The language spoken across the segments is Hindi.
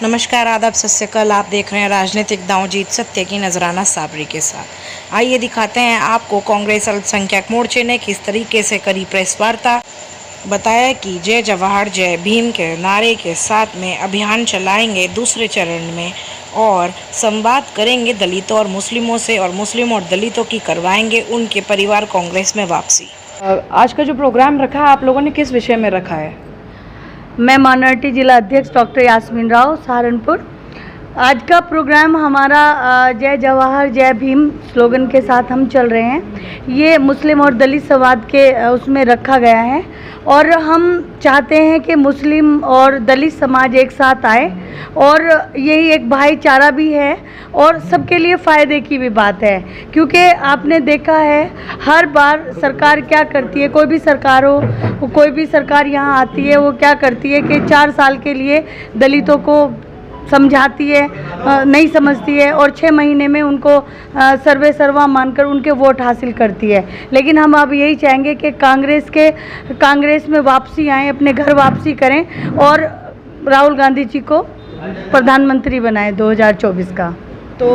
नमस्कार, आदाब, सत श्री अकाल। आप देख रहे हैं राजनीतिक दांव जीत सत्य की नजराना साबरी के साथ। आइए दिखाते हैं आपको कांग्रेस अल्पसंख्यक मोर्चे ने किस तरीके से करी प्रेस वार्ता। बताया कि जय जवाहर जय भीम के नारे के साथ में अभियान चलाएंगे दूसरे चरण में और संवाद करेंगे दलितों और मुस्लिमों से, और मुस्लिम और दलितों की करवाएंगे उनके परिवार कांग्रेस में वापसी। आज का जो प्रोग्राम रखा है आप लोगों ने किस विषय में रखा है? मैं माइनॉरिटी जिला अध्यक्ष डॉक्टर यास्मीन राव, सहारनपुर। आज का प्रोग्राम हमारा जय जवाहर जय भीम स्लोगन के साथ हम चल रहे हैं। ये मुस्लिम और दलित संवाद के उसमें रखा गया है और हम चाहते हैं कि मुस्लिम और दलित समाज एक साथ आए और यही एक भाईचारा भी है और सबके लिए फ़ायदे की भी बात है। क्योंकि आपने देखा है हर बार सरकार क्या करती है, कोई भी सरकार हो, कोई भी सरकार यहाँ आती है, वो क्या करती है कि 4 साल के लिए दलितों को समझाती है, नहीं समझती है और 6 महीने में उनको सर्वे सर्वा मानकर उनके वोट हासिल करती है। लेकिन हम अब यही चाहेंगे कि कांग्रेस में वापसी आएँ, अपने घर वापसी करें और राहुल गांधी जी को प्रधानमंत्री बनाएं 2024 का। तो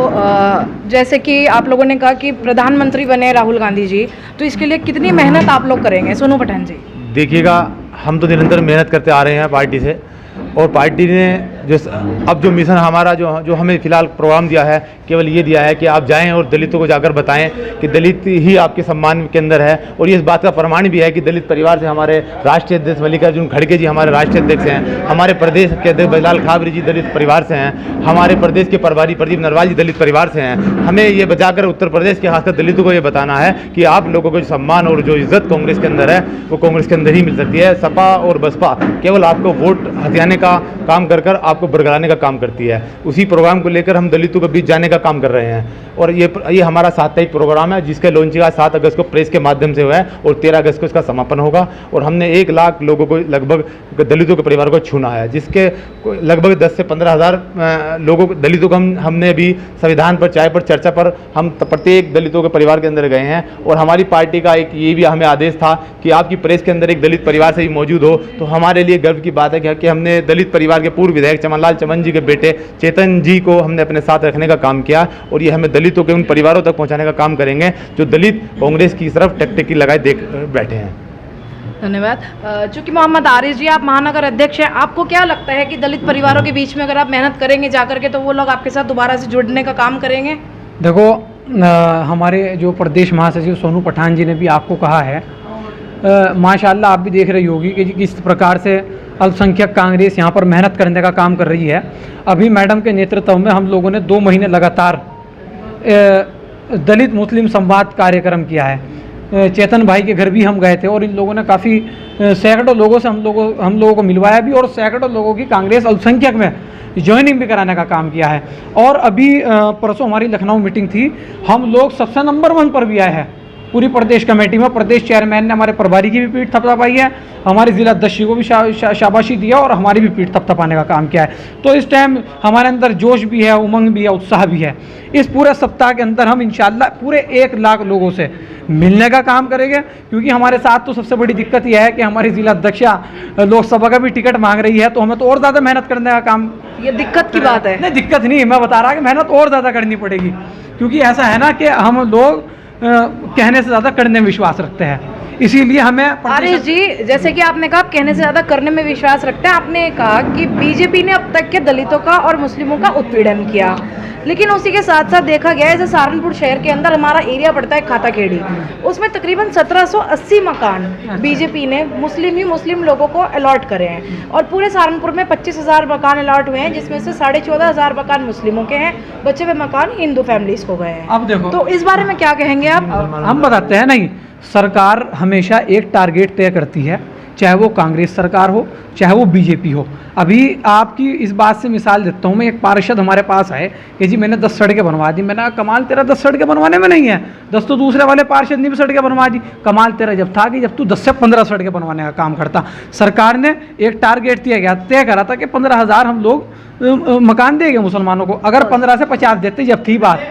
जैसे कि आप लोगों ने कहा कि प्रधानमंत्री बने राहुल गांधी जी, तो इसके लिए कितनी मेहनत आप लोग करेंगे? सोनू पठान जी। देखिएगा, हम तो निरंतर मेहनत करते आ रहे हैं पार्टी से, और पार्टी ने जो मिशन हमारा जो हमें फिलहाल प्रोग्राम दिया है, केवल ये दिया है कि आप जाएं और दलितों को जाकर बताएं कि दलित ही आपके सम्मान के अंदर है। और ये इस बात का प्रमाण भी है कि दलित परिवार से हमारे राष्ट्रीय अध्यक्ष मल्लिकार्जुन खड़गे जी हमारे राष्ट्रीय अध्यक्ष हैं, हमारे प्रदेश के अध्यक्ष बजलाल खाबरी जी दलित परिवार से हैं, हमारे प्रदेश के प्रभारी प्रदीप नरवाल जी दलित परिवार से हैं। हमें ये बचाकर उत्तर प्रदेश के खासकर दलितों को ये बताना है कि आप लोगों को जो सम्मान और जो इज्जत कांग्रेस के अंदर है वो कांग्रेस के अंदर ही मिल सकती है। सपा और बसपा केवल आपको वोट हथियाने का काम कर आपको बरगलाने का काम करती है। उसी प्रोग्राम को लेकर हम दलितों के बीच जाने का काम कर रहे हैं और ये हमारा साप्ताहिक प्रोग्राम है जिसके लॉन्चिंग 7 अगस्त को प्रेस के माध्यम से हुआ है और 13 अगस्त को इसका समापन होगा। और हमने 1 लाख लोगों को लगभग दलितों के परिवार को छूना है, जिसके लगभग 10 से 15 हज़ार लोगों को दलितों को हमने अभी संविधान पर चाय पर चर्चा पर हम प्रत्येक दलितों के परिवार के अंदर गए हैं। और हमारी पार्टी का एक ये भी हमें आदेश था कि आपकी प्रेस के अंदर एक दलित परिवार से भी मौजूद हो, तो हमारे लिए गर्व की बात है कि हमने दलित परिवार के पूर्व विधायक चमनलाल चमन जी के बेटे चेतन जी को हमने अपने साथ रखने का काम किया और ये हमें दलितों के उन परिवारों तक पहुंचाने का काम करेंगे जो दलित कांग्रेस की तरफ टकटकी लगाए देख बैठे हैं। धन्यवाद। चूँकि मोहम्मद आरिफ जी आप महानगर अध्यक्ष हैं, आपको क्या लगता है कि दलित परिवारों के बीच में अगर आप मेहनत करेंगे जाकर के तो वो लोग आपके साथ दोबारा से जुड़ने का काम करेंगे? देखो, हमारे जो प्रदेश महासचिव सोनू पठान जी ने भी आपको कहा है, माशाल्लाह आप भी देख रही होगी कि किस प्रकार से अल्पसंख्यक कांग्रेस यहाँ पर मेहनत करने का काम कर रही है। अभी मैडम के नेतृत्व में हम लोगों ने 2 महीने लगातार दलित मुस्लिम संवाद कार्यक्रम किया है। चेतन भाई के घर भी हम गए थे और इन लोगों ने काफ़ी सैकड़ों लोगों से हम लोगों को मिलवाया भी और सैकड़ों लोगों की कांग्रेस अल्पसंख्यक में ज्वाइनिंग भी कराने का काम किया है। और अभी परसों हमारी लखनऊ मीटिंग थी, हम लोग सबसे नंबर 1 पर भी आए हैं पूरी प्रदेश कमेटी में। प्रदेश चेयरमैन ने हमारे प्रभारी की भी पीठ थपथपाई है, हमारे जिला अध्यक्ष को भी शाबाशी दिया और हमारी भी पीठ थपथपाने का काम किया है। तो इस टाइम हमारे अंदर जोश भी है, उमंग भी है, उत्साह भी है। इस पूरे सप्ताह के अंदर हम इंशाल्लाह पूरे 1 लाख लोगों से मिलने का काम करेंगे, क्योंकि हमारे साथ तो सबसे बड़ी दिक्कत यह है कि हमारी जिला अध्यक्षा लोकसभा का भी टिकट मांग रही है, तो हमें तो और ज़्यादा मेहनत करने का काम। ये दिक्कत की बात है? नहीं, दिक्कत नहीं, मैं बता रहा कि मेहनत और ज़्यादा करनी पड़ेगी, क्योंकि ऐसा है ना कि हम लोग कहने से ज़्यादा करने में विश्वास रखते हैं, इसीलिए हमें। आरिफ जी, जैसे कि आपने कहा आप कहने से ज़्यादा करने में विश्वास रखते हैं, आपने कहा कि बीजेपी ने अब तक के दलितों का और मुस्लिमों का उत्पीड़न किया, लेकिन उसी के साथ साथ देखा गया है जैसे सहारनपुर शहर के अंदर हमारा एरिया पड़ता है खाताखेड़ी, उसमें तकरीबन 1780 मकान बीजेपी ने मुस्लिम लोगों को अलॉट करे हैं और पूरे सहारनपुर में 25,000 मकान अलॉट हुए हैं, जिसमें से 14,500 मकान मुस्लिमों के हैं, बचे हुए मकान हिंदू फैमिलीज को गए हैं। अब देखो, तो इस बारे में क्या कहेंगे आप? हम बताते हैं। नहीं, सरकार हमेशा एक टारगेट तय करती है, चाहे वो कांग्रेस सरकार हो चाहे वो बीजेपी हो। अभी आपकी इस बात से मिसाल देता हूँ मैं, एक पार्षद हमारे पास आए कि जी मैंने 10 सड़कें बनवा दी। मैंने कहा कमाल तेरा 10 सड़कें बनवाने में नहीं है, 10 तो दूसरे वाले पार्षद ने भी सड़कें बनवा दी। कमाल तेरा जब था कि जब तू 10 से 15 सड़कें बनवाने का काम करता। सरकार ने एक टारगेट तय करा था कि 15,000 हम लोग मकान देंगे मुसलमानों को। अगर 15 से 50 देते जब थी बात,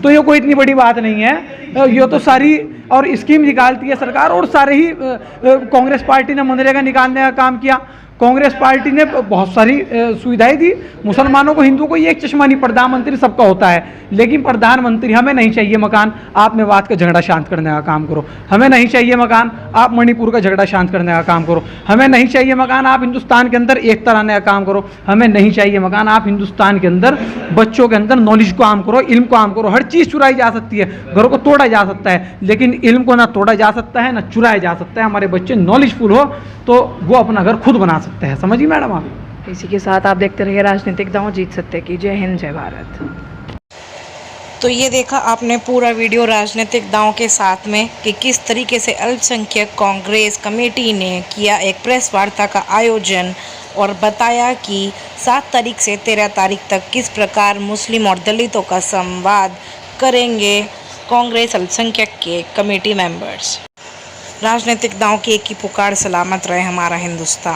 तो ये कोई इतनी बड़ी बात नहीं है। ये तो सारी और स्कीम निकालती है सरकार, और सारे ही कांग्रेस पार्टी ने मनरेगा निकालने का काम किया। कांग्रेस पार्टी ने बहुत सारी सुविधाएं दी मुसलमानों को, हिंदुओं को। ये एक चश्मा नहीं, प्रधानमंत्री सबका होता है, लेकिन प्रधानमंत्री हमें नहीं चाहिए मकान, आप मेवात का झगड़ा शांत करने का काम करो। हमें नहीं चाहिए मकान, आप मणिपुर का झगड़ा शांत करने का काम करो। हमें नहीं चाहिए मकान, आप हिंदुस्तान के अंदर एकता लाने का काम करो। हमें नहीं चाहिए मकान, आप हिंदुस्तान के अंदर बच्चों के अंदर नॉलेज को आम करो, इल्म को आम करो। हर चीज़ चुराई जा सकती है, घरों को तोड़ा जा सकता है, लेकिन इल्म को ना तोड़ा जा सकता है ना चुराया जा सकता है। हमारे बच्चे नॉलेजफुल हो तो वो अपना घर खुद बना सकते हैं। समझिए मैडम आप। इसी के साथ आप देखते रहिए राजनीतिक दांव जीत सत्य की। जय हिंद, जय भारत। तो ये देखा आपने पूरा वीडियो राजनीतिक दांव के साथ में कि किस तरीके से अल्पसंख्यक कांग्रेस कमेटी ने किया एक प्रेस वार्ता का आयोजन और बताया कि 7 तारीख से 13 तारीख तक किस प्रकार मुस्लिम और दलितों का संवाद करेंगे कांग्रेस अल्पसंख्यक के कमेटी मेंबर्स। राजनीतिक दांव की एक ही पुकार, सलामत रहे हमारा हिंदुस्तान।